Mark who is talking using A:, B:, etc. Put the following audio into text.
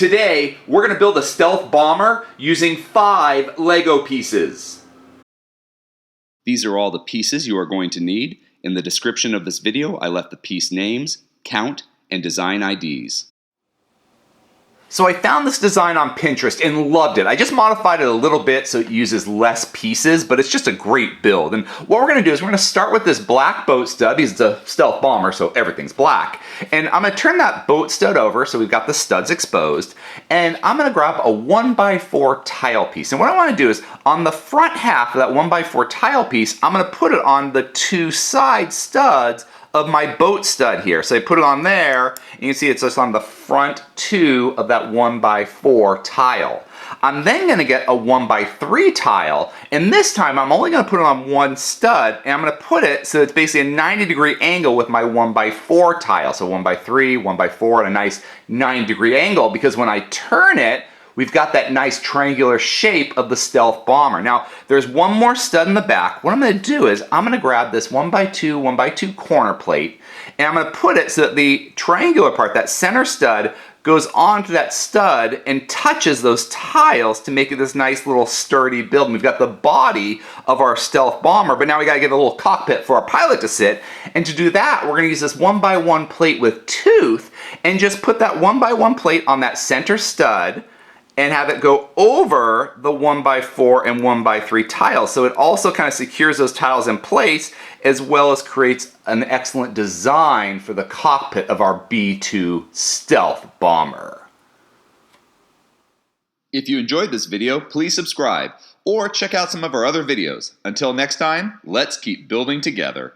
A: Today, we're going to build a stealth bomber using 5 Lego pieces.
B: These are all the pieces you are going to need. In the description of this video, I left the piece names, count, and design IDs.
A: So I found this design on Pinterest and loved it. I just modified it a little bit so it uses less pieces, but it's just a great build. And what we're going to do is we're going to start with this black boat stud because it's a stealth bomber, so everything's black. And I'm going to turn that boat stud over so we've got the studs exposed. And I'm going to grab a 1x4 tile piece. And what I want to do is on the front half of that 1x4 tile piece, I'm going to put it on the 2 side studs of my boat stud here. So I put it on there, and you can see it's just on the front 2 of that 1x4 tile. I'm then going to get a 1x3 tile, and this time I'm only going to put it on 1 stud, and I'm going to put it so it's basically a 90-degree angle with my 1x4 tile. So 1x3, 1x4, and a nice 90-degree angle, because when I turn it, we've got that nice triangular shape of the stealth bomber. Now, there's one more stud in the back. What I'm going to do is I'm going to grab this 1x2, 1x2 corner plate, and I'm going to put it so that the triangular part, that center stud, goes onto that stud and touches those tiles to make it this nice little sturdy build. And we've got the body of our stealth bomber, but now we got to get a little cockpit for our pilot to sit. And to do that, we're going to use this 1x1 plate with tooth and just put that 1x1 plate on that center stud and have it go over the 1x4 and 1x3 tiles. So it also kind of secures those tiles in place, as well as creates an excellent design for the cockpit of our B-2 stealth bomber.
B: If you enjoyed this video, please subscribe or check out some of our other videos. Until next time, let's keep building together.